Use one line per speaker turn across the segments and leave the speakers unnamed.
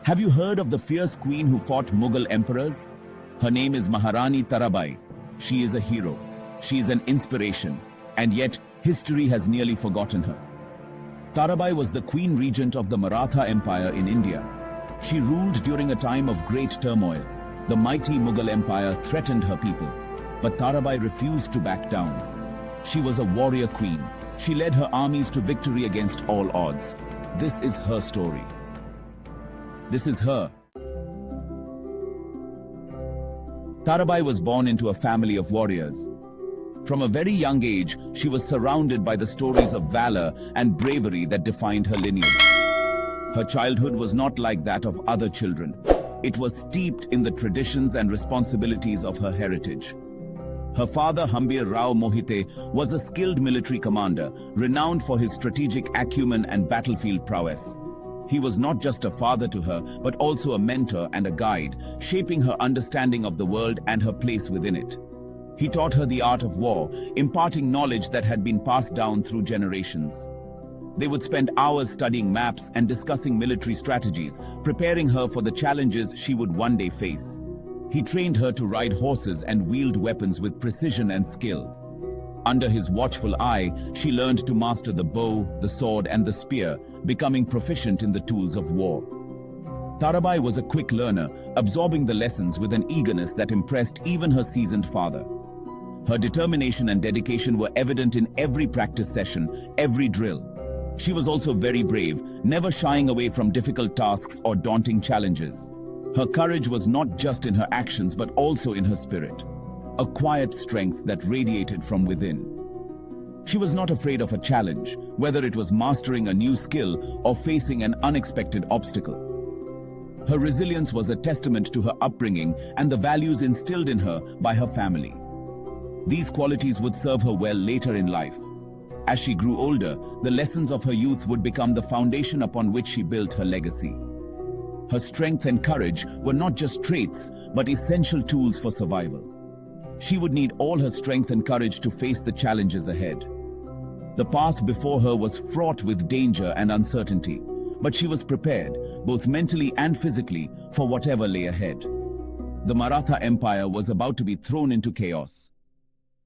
Have you heard of the fierce queen who fought Mughal emperors? Her name is Maharani Tarabai. She is a hero. She is an inspiration. And yet, history has nearly forgotten her. Tarabai was the queen regent of the Maratha Empire in India. She ruled during a time of great turmoil. The mighty Mughal Empire threatened her people. But Tarabai refused to back down. She was a warrior queen. She led her armies to victory against all odds. This is her story. This is her. Tarabai was born into a family of warriors. From a very young age, she was surrounded by the stories of valor and bravery that defined her lineage. Her childhood was not like that of other children. It was steeped in the traditions and responsibilities of her heritage. Her father, Hambir Rao Mohite, was a skilled military commander, renowned for his strategic acumen and battlefield prowess. He was not just a father to her, but also a mentor and a guide, shaping her understanding of the world and her place within it. He taught her the art of war, imparting knowledge that had been passed down through generations. They would spend hours studying maps and discussing military strategies, preparing her for the challenges she would one day face. He trained her to ride horses and wield weapons with precision and skill. Under his watchful eye, she learned to master the bow, the sword, and the spear, becoming proficient in the tools of war. Tarabai was a quick learner, absorbing the lessons with an eagerness that impressed even her seasoned father. Her determination and dedication were evident in every practice session, every drill. She was also very brave, never shying away from difficult tasks or daunting challenges. Her courage was not just in her actions but also in her spirit, a quiet strength that radiated from within. She was not afraid of a challenge, whether it was mastering a new skill or facing an unexpected obstacle. Her resilience was a testament to her upbringing and the values instilled in her by her family. These qualities would serve her well later in life. As she grew older, the lessons of her youth would become the foundation upon which she built her legacy. Her strength and courage were not just traits, but essential tools for survival. She would need all her strength and courage to face the challenges ahead. The path before her was fraught with danger and uncertainty, but she was prepared, both mentally and physically, for whatever lay ahead. The Maratha Empire was about to be thrown into chaos.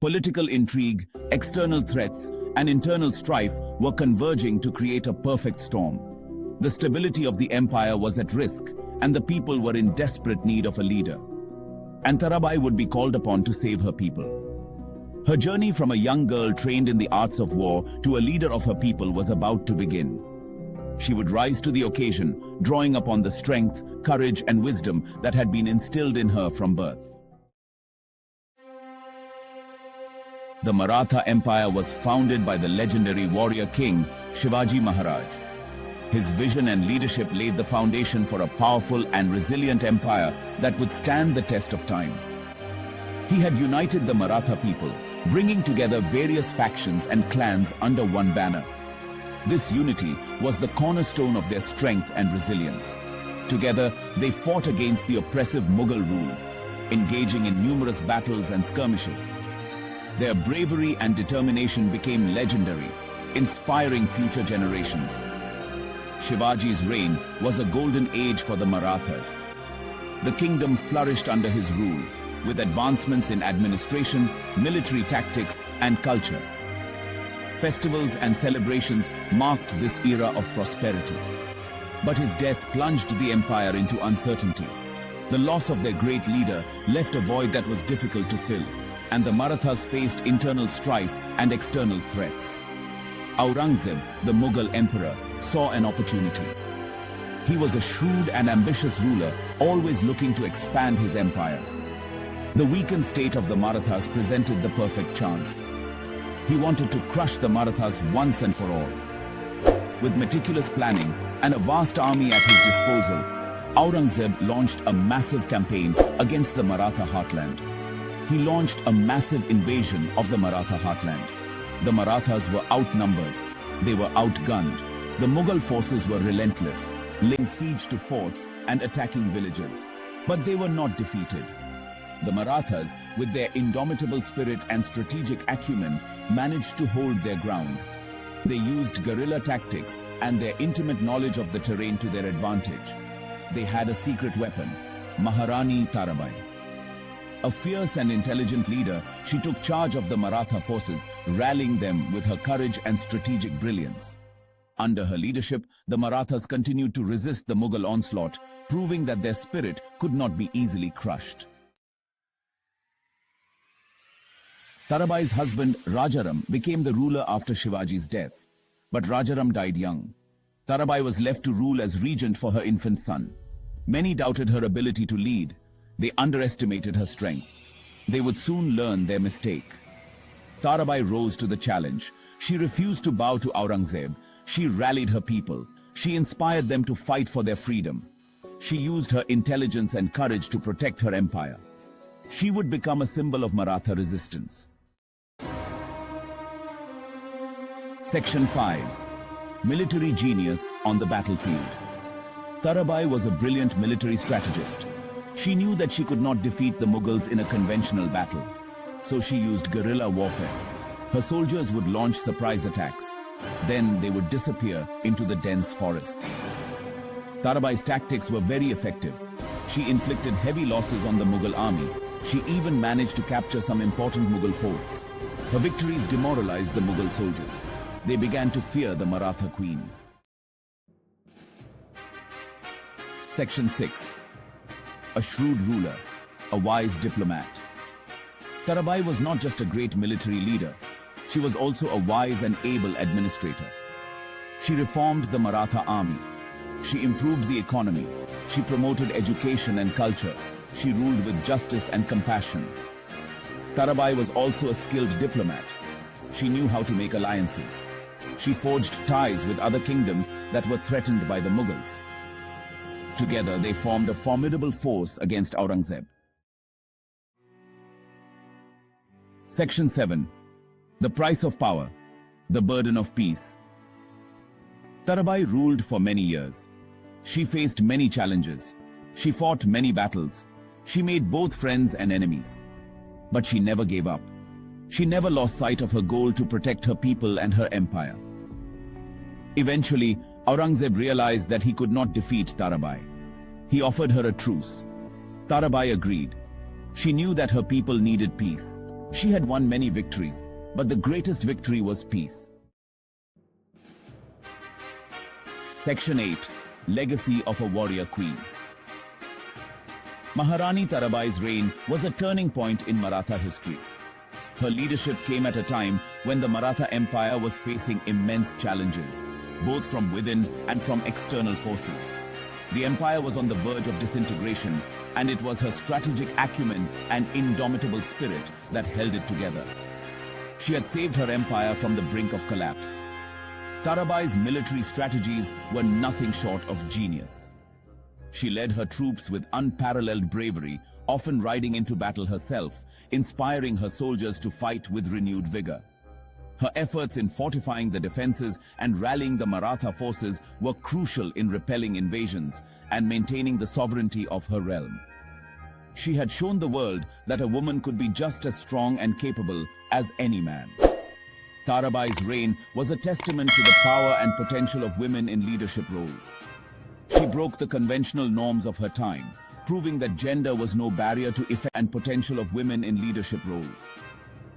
Political intrigue, external threats, and internal strife were converging to create a perfect storm. The stability of the empire was at risk, and the people were in desperate need of a leader. And Tarabai would be called upon to save her people. Her journey from a young girl trained in the arts of war to a leader of her people was about to begin. She would rise to the occasion, drawing upon the strength, courage, and wisdom that had been instilled in her from birth. The Maratha Empire was founded by the legendary warrior king Shivaji Maharaj. His vision and leadership laid the foundation for a powerful and resilient empire that would stand the test of time. He had united the Maratha people, bringing together various factions and clans under one banner. This unity was the cornerstone of their strength and resilience. Together, they fought against the oppressive Mughal rule, engaging in numerous battles and skirmishes. Their bravery and determination became legendary, inspiring future generations. Shivaji's reign was a golden age for the Marathas. The kingdom flourished under his rule, with advancements in administration, military tactics, and culture. Festivals and celebrations marked this era of prosperity. But his death plunged the empire into uncertainty. The loss of their great leader left a void that was difficult to fill, and the Marathas faced internal strife and external threats. Aurangzeb, the Mughal emperor, saw an opportunity. He was a shrewd and ambitious ruler, always looking to expand his empire. The weakened state of the Marathas presented the perfect chance. He wanted to crush the Marathas once and for all. With meticulous planning and a vast army at his disposal, Aurangzeb launched a massive campaign against the Maratha heartland. He launched a massive invasion of the Maratha heartland. The Marathas were outnumbered. They were outgunned. The Mughal forces were relentless, laying siege to forts and attacking villages. But they were not defeated. The Marathas, with their indomitable spirit and strategic acumen, managed to hold their ground. They used guerrilla tactics and their intimate knowledge of the terrain to their advantage. they had a secret weapon, Maharani Tarabai. A fierce and intelligent leader, she took charge of the Maratha forces, rallying them with her courage and strategic brilliance. Under her leadership, the Marathas continued to resist the Mughal onslaught, proving that their spirit could not be easily crushed. Tarabai's husband, Rajaram, became the ruler after Shivaji's death. But Rajaram died young. Tarabai was left to rule as regent for her infant son. Many doubted her ability to lead. They underestimated her strength. They would soon learn their mistake. Tarabai rose to the challenge. She refused to bow to Aurangzeb. She rallied her people. She inspired them to fight for their freedom. She used her intelligence and courage to protect her empire. She would become a symbol of Maratha resistance. Section 5. Military Genius on the Battlefield. Tarabai was a brilliant military strategist. She knew that she could not defeat the Mughals in a conventional battle, so she used guerrilla warfare. Her soldiers would launch surprise attacks. Then they would disappear into the dense forests. Tarabai's tactics were very effective. She inflicted heavy losses on the Mughal army. She even managed to capture some important Mughal forts. Her victories demoralized the Mughal soldiers. They began to fear the Maratha queen. Section 6. A shrewd ruler, a wise diplomat. Tarabai was not just a great military leader. She was also a wise and able administrator. She reformed the Maratha army. She improved the economy. She promoted education and culture. She ruled with justice and compassion. Tarabai was also a skilled diplomat. She knew how to make alliances. She forged ties with other kingdoms that were threatened by the Mughals. Together, they formed a formidable force against Aurangzeb. Section 7. The Price of Power, the Burden of Peace. Tarabai ruled for many years. She faced many challenges. She fought many battles. She made both friends and enemies. But she never gave up. She never lost sight of her goal to protect her people and her empire. Eventually, Aurangzeb realized that he could not defeat Tarabai. He offered her a truce. Tarabai agreed. She knew that her people needed peace. She had won many victories, but the greatest victory was peace. Section 8. Legacy of a Warrior Queen. Maharani Tarabai's reign was a turning point in Maratha history. Her leadership came at a time when the Maratha Empire was facing immense challenges, both from within and from external forces. The empire was on the verge of disintegration, and it was her strategic acumen and indomitable spirit that held it together. She had saved her empire from the brink of collapse. Tarabai's military strategies were nothing short of genius. She led her troops with unparalleled bravery, often riding into battle herself, inspiring her soldiers to fight with renewed vigor. Her efforts in fortifying the defenses and rallying the Maratha forces were crucial in repelling invasions and maintaining the sovereignty of her realm. She had shown the world that a woman could be just as strong and capable as any man. Tarabai's reign was a testament to the power and potential of women in leadership roles. She broke the conventional norms of her time, proving that gender was no barrier to effect and potential of women in leadership roles.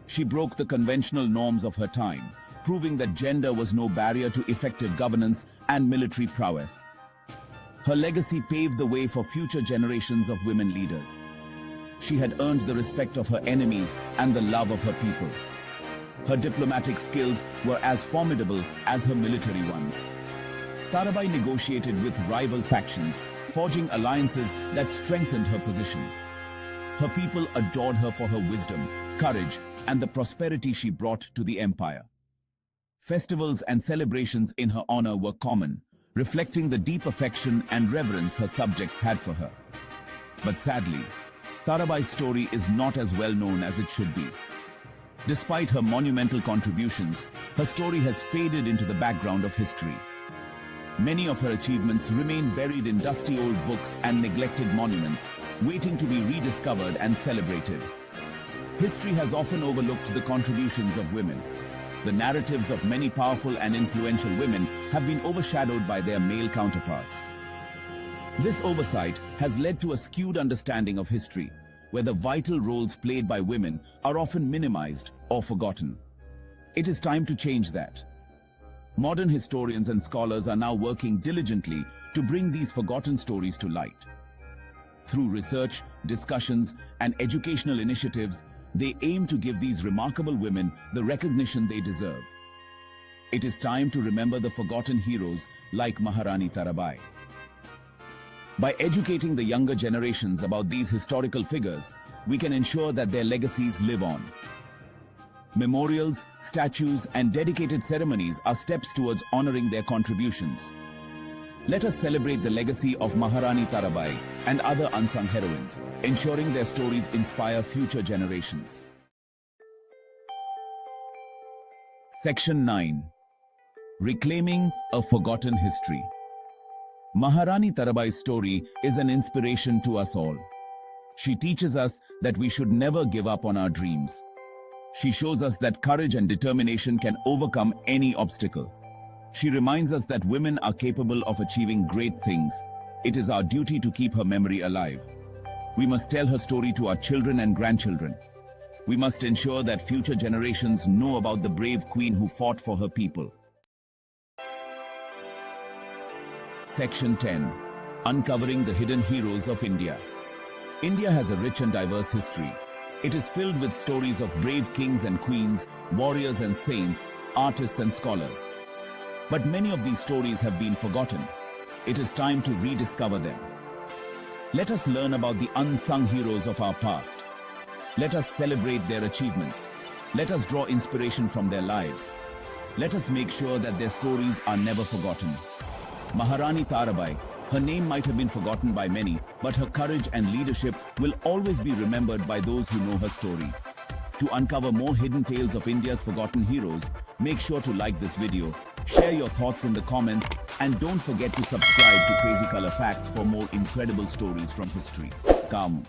She broke the conventional norms of her time, proving that gender was no barrier to effective governance and military prowess. Her legacy paved the way for future generations of women leaders. She had earned the respect of her enemies and the love of her people. Her diplomatic skills were as formidable as her military ones. Tarabai negotiated with rival factions, forging alliances that strengthened her position. Her people adored her for her wisdom, courage, and the prosperity she brought to the empire. Festivals and celebrations in her honor were common, reflecting the deep affection and reverence her subjects had for her. But sadly, Tarabai's story is not as well known as it should be. Despite her monumental contributions, her story has faded into the background of history. Many of her achievements remain buried in dusty old books and neglected monuments, waiting to be rediscovered and celebrated. History has often overlooked the contributions of women. The narratives of many powerful and influential women have been overshadowed by their male counterparts. This oversight has led to a skewed understanding of history, where the vital roles played by women are often minimized or forgotten. It is time to change that. Modern historians and scholars are now working diligently to bring these forgotten stories to light. Through research, discussions, and educational initiatives, they aim to give these remarkable women the recognition they deserve. It is time to remember the forgotten heroes like Maharani Tarabai. By educating the younger generations about these historical figures, we can ensure that their legacies live on. Memorials, statues, and dedicated ceremonies are steps towards honoring their contributions. Let us celebrate the legacy of Maharani Tarabai and other unsung heroines, ensuring their stories inspire future generations. Section 9. Reclaiming a Forgotten History. Maharani Tarabai's story is an inspiration to us all. She teaches us that we should never give up on our dreams. She shows us that courage and determination can overcome any obstacle. She reminds us that women are capable of achieving great things. It is our duty to keep her memory alive. We must tell her story to our children and grandchildren. We must ensure that future generations know about the brave queen who fought for her people. Section 10. Uncovering the Hidden Heroes of India. India has a rich and diverse history. It is filled with stories of brave kings and queens, warriors and saints, artists and scholars. But many of these stories have been forgotten. It is time to rediscover them. Let us learn about the unsung heroes of our past. Let us celebrate their achievements. Let us draw inspiration from their lives. Let us make sure that their stories are never forgotten. Maharani Tarabai, her name might have been forgotten by many, but her courage and leadership will always be remembered by those who know her story. To uncover more hidden tales of India's forgotten heroes, make sure to like this video, share your thoughts in the comments, and don't forget to subscribe to Crazy Color Facts for more incredible stories from history. Come.